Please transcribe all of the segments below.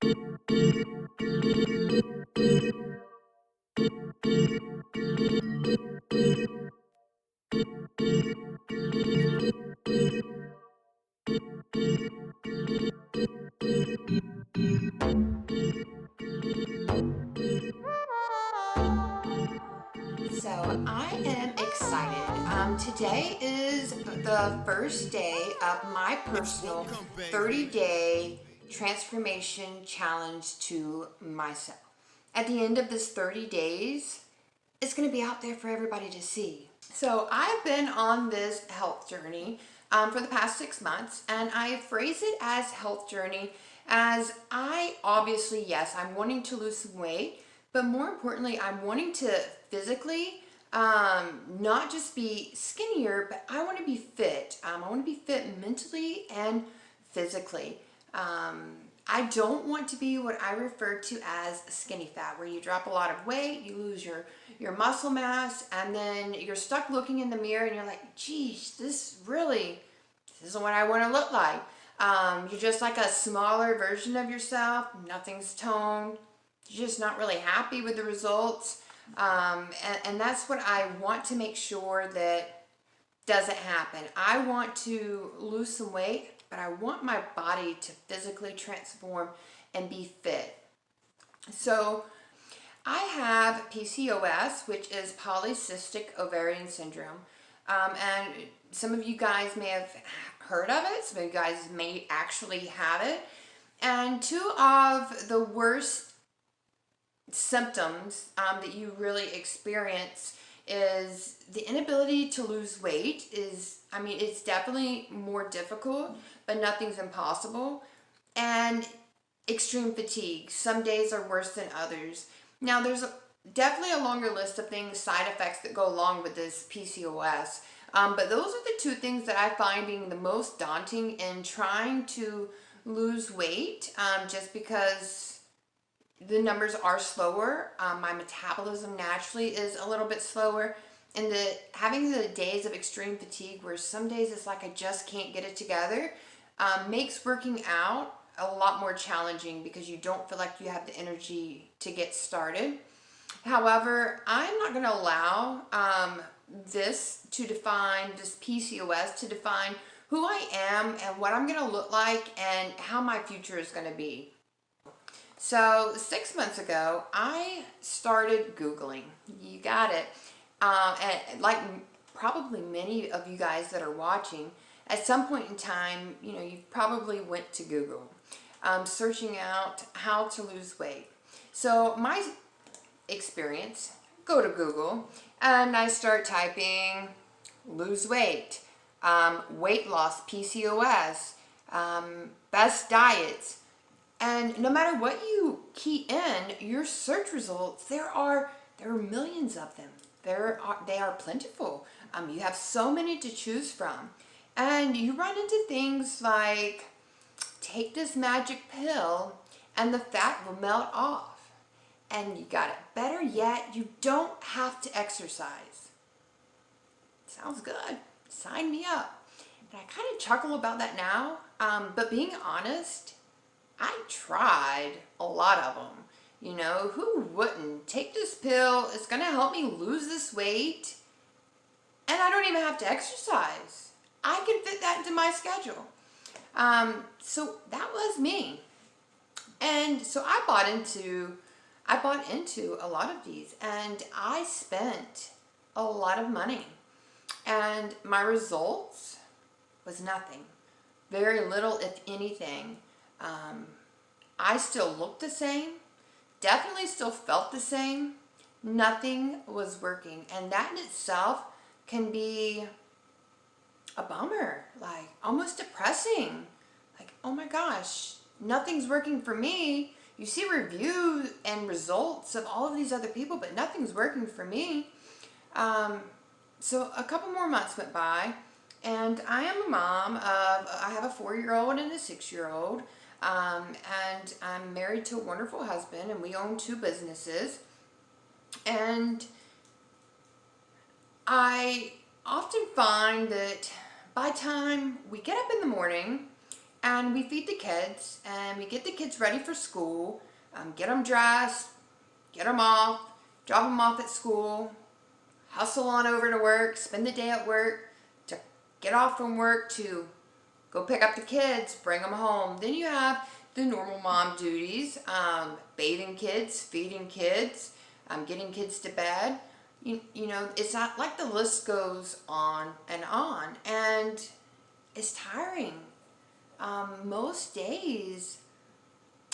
So I am excited. Today is the first day of my personal 30-day transformation challenge to myself. At the end of this 30 days, it's going to be out there for everybody to see. So I've been on this health journey for the past 6 months, and I phrase it as health journey as I obviously, yes, I'm wanting to lose some weight, but more importantly, I'm wanting to physically not just be skinnier, but I want to be fit. I want to be fit mentally and physically. I don't want to be what I refer to as skinny fat, where you drop a lot of weight, you lose your muscle mass, and then you're stuck looking in the mirror and you're like, geez, this isn't what I want to look like. You're just like a smaller version of yourself, nothing's toned, you're just not really happy with the results. And that's what I want to make sure that doesn't happen. I want to lose some weight, but I want my body to physically transform and be fit. So I have PCOS, which is polycystic ovarian syndrome. And some of you guys may have heard of it. Some of you guys may actually have it. And two of the worst symptoms that you really experience is the inability to lose weight. It's definitely more difficult, but nothing's impossible. And extreme fatigue. Some days are worse than others. Now, definitely a longer list of things, side effects that go along with this PCOS. But those are the two things that I find being the most daunting in trying to lose weight, just because the numbers are slower. My metabolism naturally is a little bit slower. And having the days of extreme fatigue where some days it's like I just can't get it together, makes working out a lot more challenging because you don't feel like you have the energy to get started. However, I'm not going to allow this PCOS to define who I am and what I'm going to look like and how my future is going to be. So 6 months ago, I started Googling. You got it. And like probably many of you guys that are watching, at some point in time, you probably went to Google, searching out how to lose weight. So my experience, go to Google and I start typing lose weight, weight loss, PCOS, best diets. And no matter what you key in, your search results, there are millions of them. They are plentiful. You have so many to choose from. And you run into things like, take this magic pill and the fat will melt off. And you got it. Better yet, you don't have to exercise. Sounds good. Sign me up. And I kind of chuckle about that now. But being honest, I tried a lot of them. Who wouldn't? Take this pill. It's going to help me lose this weight. And I don't even have to exercise. I can fit that into my schedule. So that was me. And so I bought into a lot of these, and I spent a lot of money. And my results was nothing. Very little, if anything. I still looked the same, definitely still felt the same. Nothing was working. And that in itself can be a bummer, like almost depressing. Like, oh my gosh, nothing's working for me. You see reviews and results of all of these other people, but nothing's working for me. So a couple more months went by, and I am a mom of, I have a 4-year-old and a 6-year-old. And I'm married to a wonderful husband, and we own 2 businesses. And I often find that by the time we get up in the morning And we feed the kids, and we get the kids ready for school, get them dressed, get them off, drop them off at school, hustle on over to work, spend the day at work, to get off from work to go pick up the kids, bring them home. Then you have the normal mom duties, bathing kids, feeding kids, getting kids to bed. You know, it's not like the list goes on, and it's tiring. Most days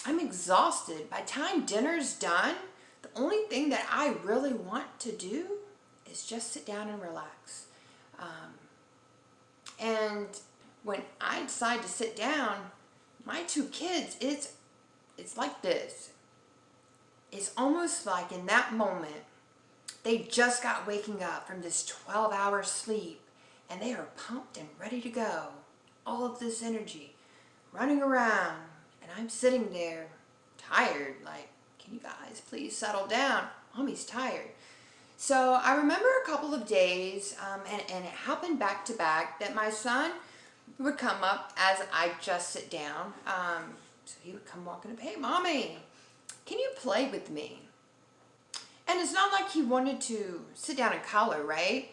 I'm exhausted. By the time dinner's done, the only thing that I really want to do is just sit down and relax. And when I decide to sit down, my two kids, it's like this. It's almost like in that moment, they just got waking up from this 12-hour sleep, and they are pumped and ready to go. All of this energy running around, and I'm sitting there tired, like, can you guys please settle down? Mommy's tired. So I remember a couple of days, and it happened back to back, that my son would come up as I just sit down. So he would come walking up, hey, Mommy, can you play with me? And it's not like he wanted to sit down and color, right?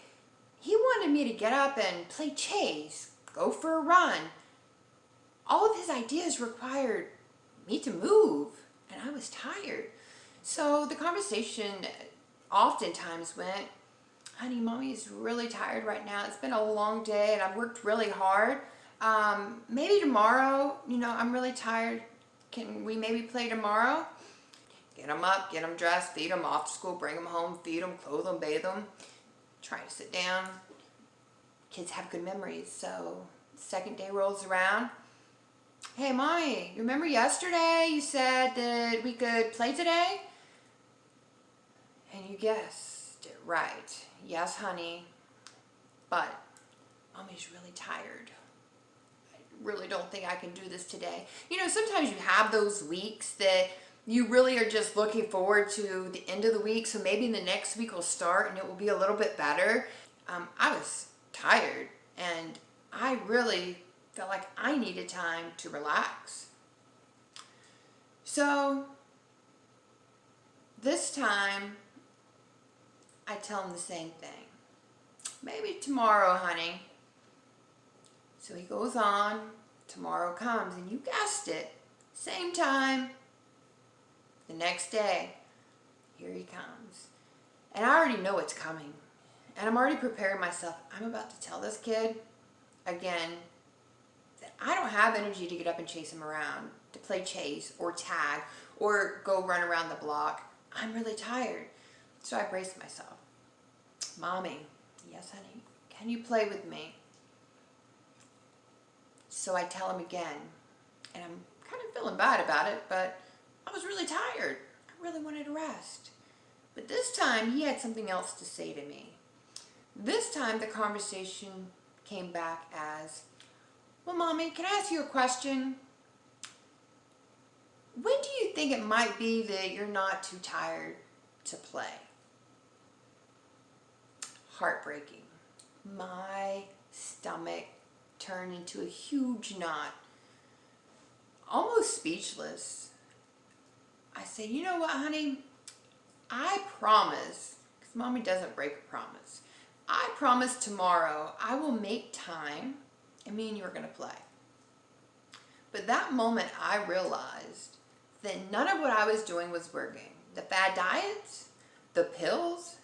He wanted me to get up and play chase, go for a run. All of his ideas required me to move, and I was tired. So the conversation oftentimes went, honey, Mommy's really tired right now. It's been a long day, and I've worked really hard. Maybe tomorrow, you know, I'm really tired. Can we maybe play tomorrow? Get them up, get them dressed, feed them off to school, bring them home, feed them, clothe them, bathe them. Try to sit down. Kids have good memories, so the second day rolls around. Hey, Mommy, you remember yesterday you said that we could play today? And you guessed it right. Yes, honey, but Mommy's really tired. I really don't think I can do this today. You know, sometimes you have those weeks that you really are just looking forward to the end of the week, so maybe the next week will start and it will be a little bit better. I was tired, and I really felt like I needed time to relax. So this time, I tell him the same thing. Maybe tomorrow, honey. So he goes on, tomorrow comes, and you guessed it, same time. The next day, here he comes. And I already know it's coming. And I'm already preparing myself. I'm about to tell this kid, again, that I don't have energy to get up and chase him around, to play chase or tag or go run around the block. I'm really tired. So I brace myself. Mommy, yes, honey, can you play with me? So I tell him again, and I'm kind of feeling bad about it, but I was really tired. I really wanted to rest. But this time, he had something else to say to me. This time, the conversation came back as, well, Mommy, can I ask you a question? When do you think it might be that you're not too tired to play? Heartbreaking. My stomach turned into a huge knot. Almost speechless. I said, you know what, honey? I promise, because Mommy doesn't break a promise. I promise tomorrow I will make time and me and you are going to play. But that moment I realized that none of what I was doing was working. The fad diets, the pills,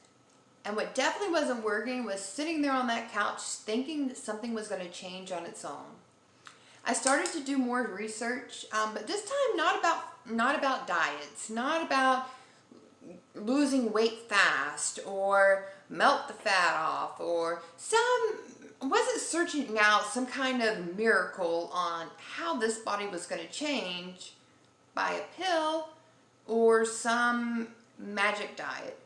and what definitely wasn't working was sitting there on that couch thinking that something was going to change on its own. I started to do more research, but this time not about diets, not about losing weight fast or melt the fat off, or wasn't searching out some kind of miracle on how this body was going to change by a pill or some magic diet.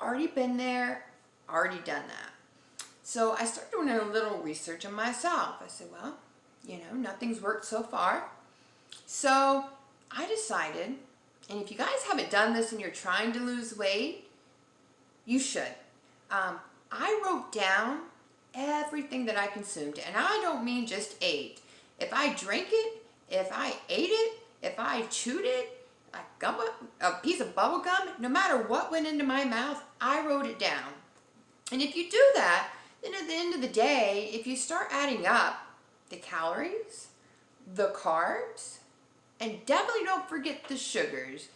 Already been there, already done that. So I started doing a little research on myself. I said, well, you know, nothing's worked so far. So I decided, and if you guys haven't done this and you're trying to lose weight, you should. I wrote down everything that I consumed, and I don't mean just ate. If I drank it, If I ate it, if I chewed it, like a piece of bubble gum, no matter what went into my mouth, I wrote it down. And if you do that, then at the end of the day, if you start adding up the calories, the carbs, and definitely don't forget the sugars,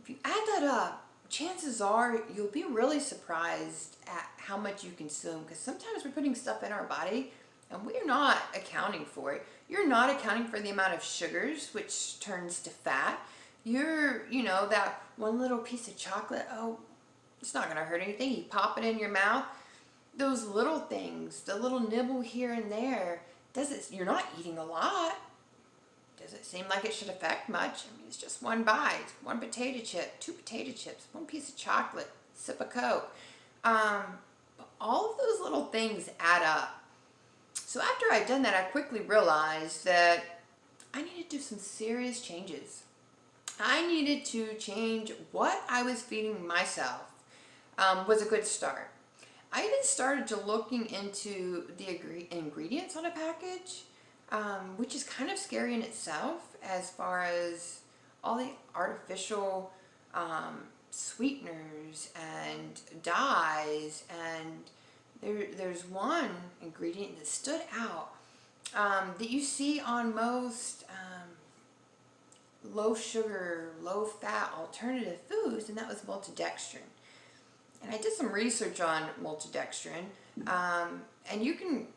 if you add that up, chances are you'll be really surprised at how much you consume, because sometimes we're putting stuff in our body and we're not accounting for it. You're not accounting for the amount of sugars, which turns to fat. That one little piece of chocolate, oh, it's not going to hurt anything. You pop it in your mouth. Those little things, the little nibble here and there, you're not eating a lot. Does it seem like it should affect much? I mean, it's just one bite, one potato chip, two potato chips, one piece of chocolate, sip of Coke. But all of those little things add up. So after I'd done that, I quickly realized that I needed to do some serious changes. I needed to change what I was feeding myself. Was a good start. I even started to looking into the ingredients on a package, which is kind of scary in itself as far as all the artificial sweeteners and dyes. And there's one ingredient that stood out that you see on most low sugar, low fat alternative foods, and that was maltodextrin. And I did some research on maltodextrin, and you can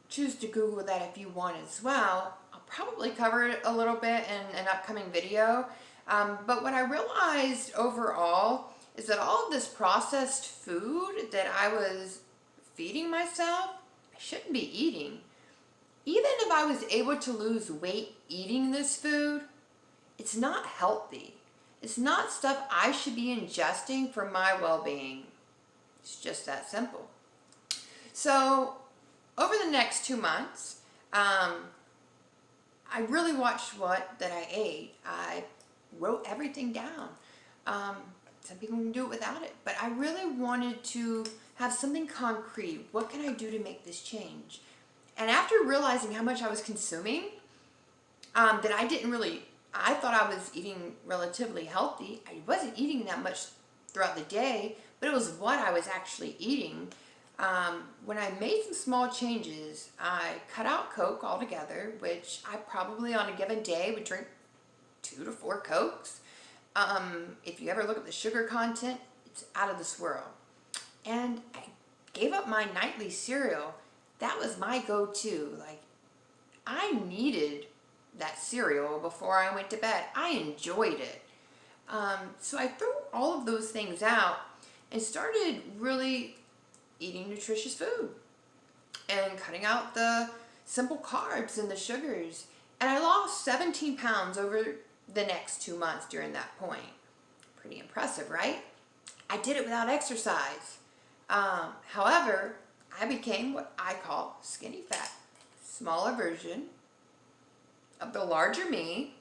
choose to Google that if you want as well. I'll probably cover it a little bit in an upcoming video. But what I realized overall is that all of this processed food that I was feeding myself, I shouldn't be eating. Even if I was able to lose weight eating this food, it's not healthy. It's not stuff I should be ingesting for my well-being. It's just that simple. So over the next 2 months, I really watched that I ate. I wrote everything down. Some people can do it without it, but I really wanted to have something concrete. What can I do to make this change? And after realizing how much I was consuming, that I thought I was eating relatively healthy. I wasn't eating that much throughout the day, but it was what I was actually eating. When I made some small changes, I cut out Coke altogether, which I probably on a given day would drink 2 to 4 Cokes. If you ever look at the sugar content, it's out of this world. And I gave up my nightly cereal. That was my go-to. Like, I needed that cereal before I went to bed. I enjoyed it. So I threw all of those things out and started really eating nutritious food and cutting out the simple carbs and the sugars. And I lost 17 pounds over the next 2 months during that point. Pretty impressive, right? I did it without exercise. However, I became what I call skinny fat, smaller version of the larger me,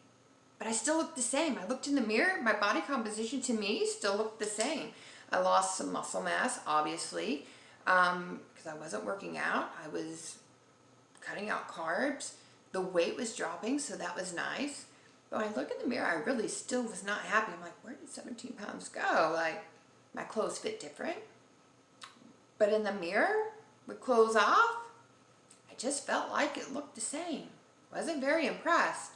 but I still looked the same. I looked in the mirror, my body composition to me still looked the same. I lost some muscle mass, obviously, because I wasn't working out. I was cutting out carbs. The weight was dropping, so that was nice. But when I look in the mirror, I really still was not happy. I'm like, where did 17 pounds go? Like, my clothes fit different. But in the mirror, with clothes off, I just felt like it looked the same. Wasn't very impressed.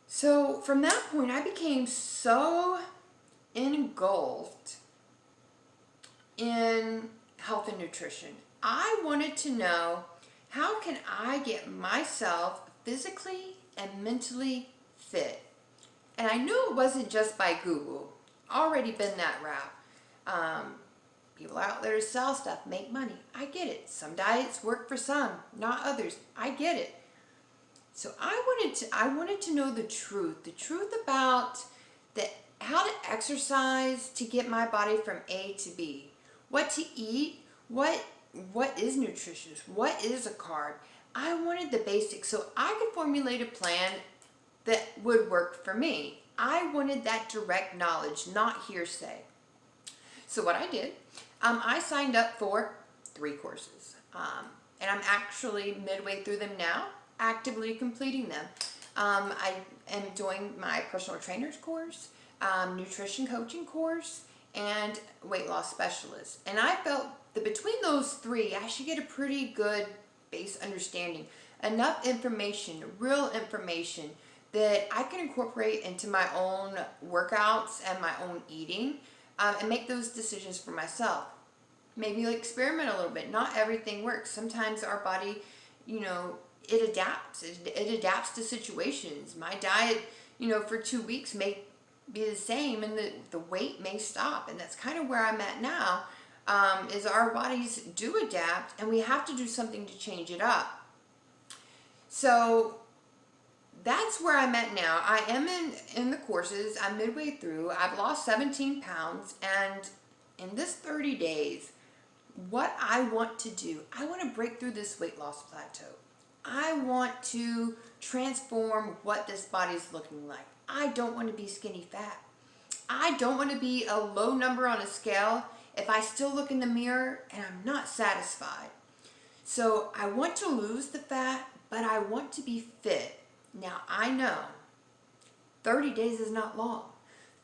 So from that point, I became so engulfed in health and nutrition. I wanted to know, how can I get myself physically and mentally fit? And I knew it wasn't just by Google. Already been that route. People out there to sell stuff, make money. I get it. Some diets work for some, not others. I get it. So I wanted to know the truth about how to exercise to get my body from A to B, what to eat, what is nutritious, what is a carb. I wanted the basics so I could formulate a plan that would work for me. I wanted that direct knowledge, not hearsay. So what I did, I signed up for 3 courses, and I'm actually midway through them now. actively completing them. I am doing my personal trainer's course, nutrition coaching course, and weight loss specialist. And I felt that between those three, I should get a pretty good base understanding, enough information, real information, that I can incorporate into my own workouts and my own eating, and make those decisions for myself. Maybe experiment a little bit. Not everything works. Sometimes our body, it adapts. It adapts to situations. My diet, for 2 weeks may be the same, and the weight may stop. And that's kind of where I'm at now, is our bodies do adapt, and we have to do something to change it up. So that's where I'm at now. I am in the courses. I'm midway through. I've lost 17 pounds, and in this 30 days, what I want to do, I want to break through this weight loss plateau. I want to transform what this body's looking like. I don't want to be skinny fat. I don't want to be a low number on a scale if I still look in the mirror and I'm not satisfied. So I want to lose the fat, but I want to be fit. Now I know 30 days is not long.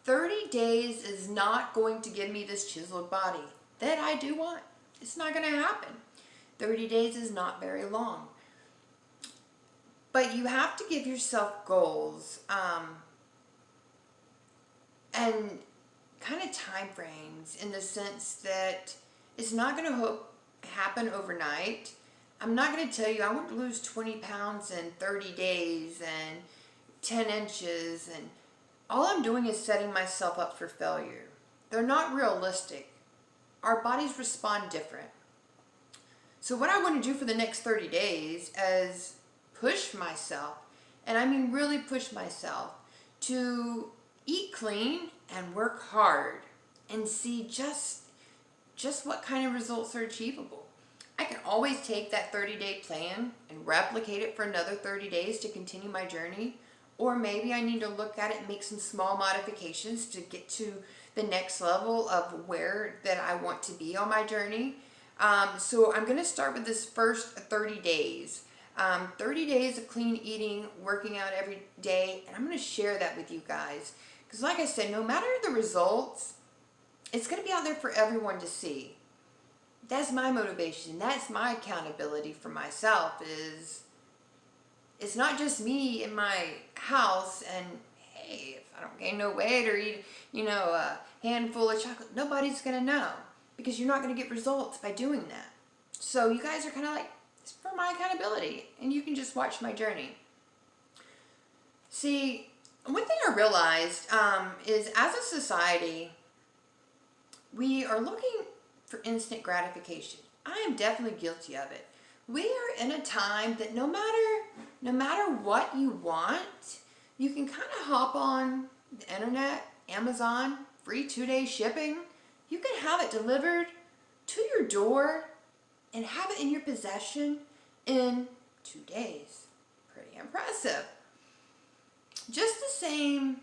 30 days is not going to give me this chiseled body that I do want. It's not going to happen. 30 days is not very long. But you have to give yourself goals, and kind of time frames, in the sense that it's not going to happen overnight. I'm not going to tell you I want to lose 20 pounds in 30 days and 10 inches, and all I'm doing is setting myself up for failure. They're not realistic. Our bodies respond different. So what I want to do for the next 30 days is push myself, and I mean really push myself, to eat clean and work hard and see just what kind of results are achievable. I can always take that 30-day plan and replicate it for another 30 days to continue my journey. Or maybe I need to look at it and make some small modifications to get to the next level of where that I want to be on my journey. So I'm going to start with this first 30 days. 30 days of clean eating, working out every day, and I'm going to share that with you guys. Because like I said, no matter the results, it's going to be out there for everyone to see. That's my motivation. That's my accountability for myself. Is it's not just me in my house and, hey, if I don't gain no weight or eat, a handful of chocolate, nobody's going to know, because you're not going to get results by doing that. So you guys are kind of like, it's for my accountability, and you can just watch my journey. See, one thing I realized is, as a society, we are looking for instant gratification. I am definitely guilty of it. We are in a time that no matter what you want, you can kind of hop on the internet, Amazon, free 2-day shipping. You can have it delivered to your door and have it in your possession in 2 days. Pretty impressive. Just the same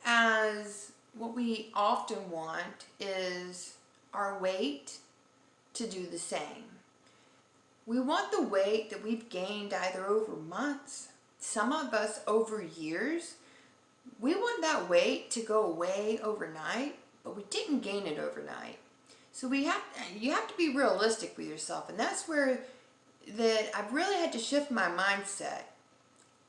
as what we often want is our weight to do the same. We want the weight that we've gained either over months, some of us over years. We want that weight to go away overnight, but we didn't gain it overnight. So you have to be realistic with yourself, and that's where I've really had to shift my mindset.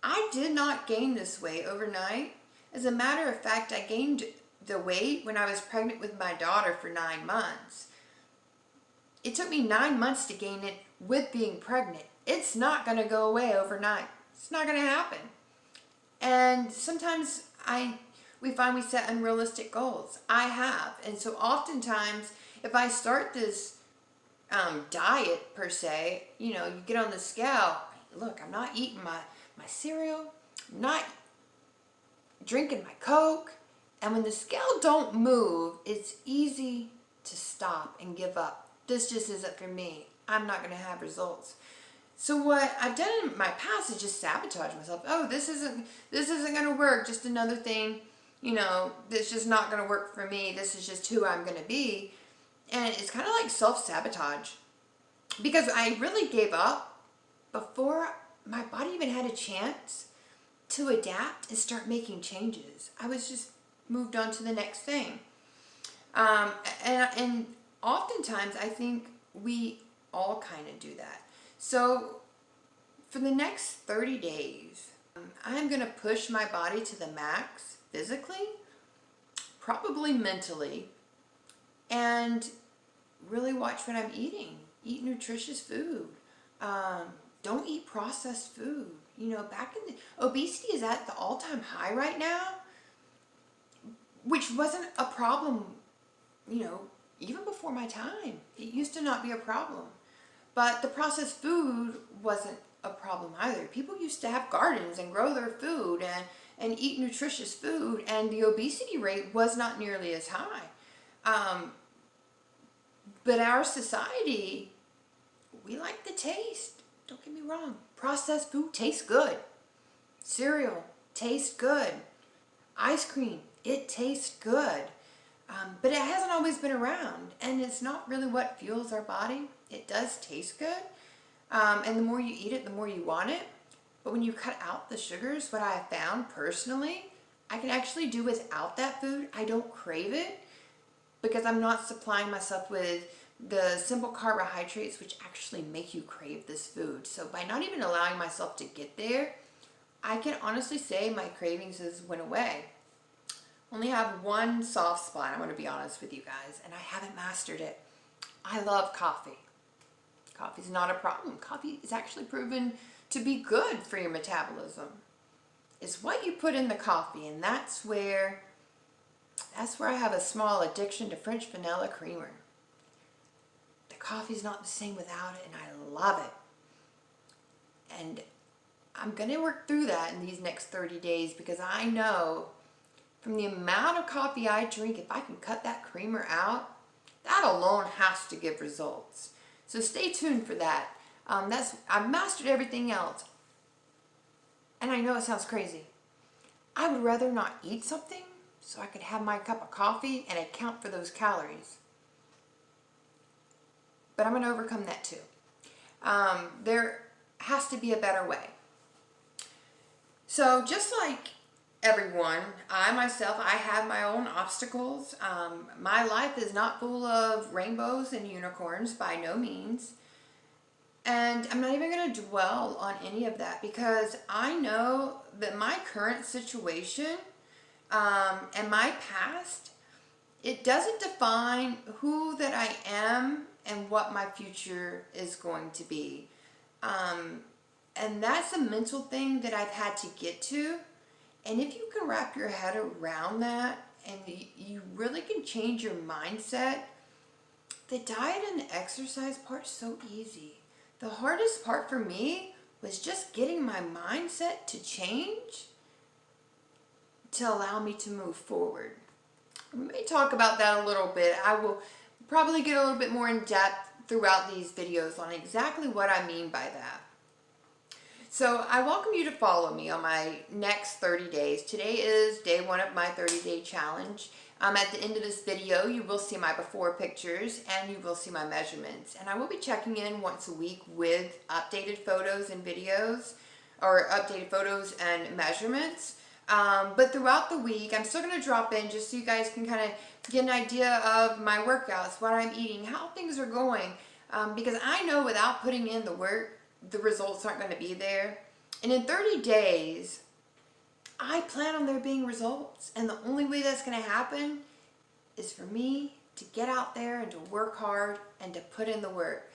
I did not gain this weight overnight. As a matter of fact, I gained the weight when I was pregnant with my daughter for 9 months. It took me 9 months to gain it with being pregnant. It's not going to go away overnight. It's not going to happen. And sometimes we find we set unrealistic goals. I have. And so oftentimes, if I start this diet per se, you get on the scale, look, I'm not eating my cereal, I'm not drinking my Coke, and when the scale don't move, it's easy to stop and give up. This just isn't for me. I'm not going to have results. So what I've done in my past is just sabotage myself. Oh, this isn't going to work. Just another thing, that's just not going to work for me. This is just who I'm going to be. And it's kind of like self-sabotage, because I really gave up before my body even had a chance to adapt and start making changes. I was just moved on to the next thing. And oftentimes I think we all kind of do that. So for the next 30 days, I'm going to push my body to the max physically, probably mentally, and really watch what I'm eating. Eat nutritious food. Don't eat processed food. You know, obesity is at the all-time high right now, which wasn't a problem, you know, even before my time. It used to not be a problem. But the processed food wasn't a problem either. People used to have gardens and grow their food and eat nutritious food, and the obesity rate was not nearly as high. But our society, we like the taste. Don't get me wrong. Processed food tastes good. Cereal tastes good. Ice cream, it tastes good. But it hasn't always been around, and it's not really what fuels our body. It does taste good, and the more you eat it, the more you want it. But when you cut out the sugars, what I have found personally, I can actually do without that food. I don't crave it because I'm not supplying myself with the simple carbohydrates which actually make you crave this food. So by not even allowing myself to get there, I can honestly say my cravings has went away. Only have one soft spot, I'm going to be honest with you guys, and I haven't mastered it. I love coffee. Coffee's not a problem. Coffee is actually proven to be good for your metabolism. It's what you put in the coffee, and that's where I have a small addiction to French vanilla creamer. The coffee's not the same without it, and I love it. And I'm going to work through that in these next 30 days because I know from the amount of coffee I drink, if I can cut that creamer out, that alone has to give results. So stay tuned for that. I've mastered everything else. And I know it sounds crazy. I would rather not eat something so I could have my cup of coffee and account for those calories. But I'm going to overcome that too. There has to be a better way. So just like everyone, I myself, I have my own obstacles. My life is not full of rainbows and unicorns by no means. And I'm not even going to dwell on any of that because I know that my current situation and my past, it doesn't define who that I am and what my future is going to be. And that's a mental thing that I've had to get to. And if you can wrap your head around that and you really can change your mindset, the diet and the exercise part's so easy. The hardest part for me was just getting my mindset to change to allow me to move forward. We may talk about that a little bit. I will probably get a little bit more in depth throughout these videos on exactly what I mean by that. So I welcome you to follow me on my next 30 days. Today is day 1 of my 30-day challenge. At the end of this video, you will see my before pictures and you will see my measurements. And I will be checking in once a week with updated photos and videos, or updated photos and measurements. But throughout the week, I'm still going to drop in just so you guys can kind of get an idea of my workouts, what I'm eating, how things are going. Because I know without putting in the work, the results aren't going to be there. And in 30 days, I plan on there being results. And the only way that's going to happen is for me to get out there and to work hard and to put in the work.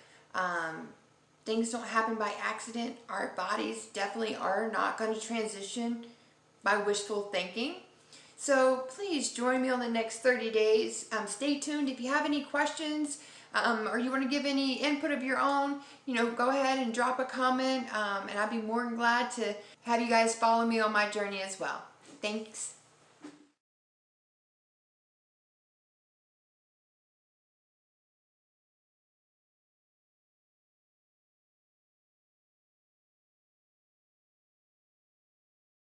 Things don't happen by accident. Our bodies definitely are not going to transition by wishful thinking. So please join me on the next 30 days. Stay tuned. If you have any questions, or you want to give any input of your own, go ahead and drop a comment, and I'd be more than glad to have you guys follow me on my journey as well. Thanks.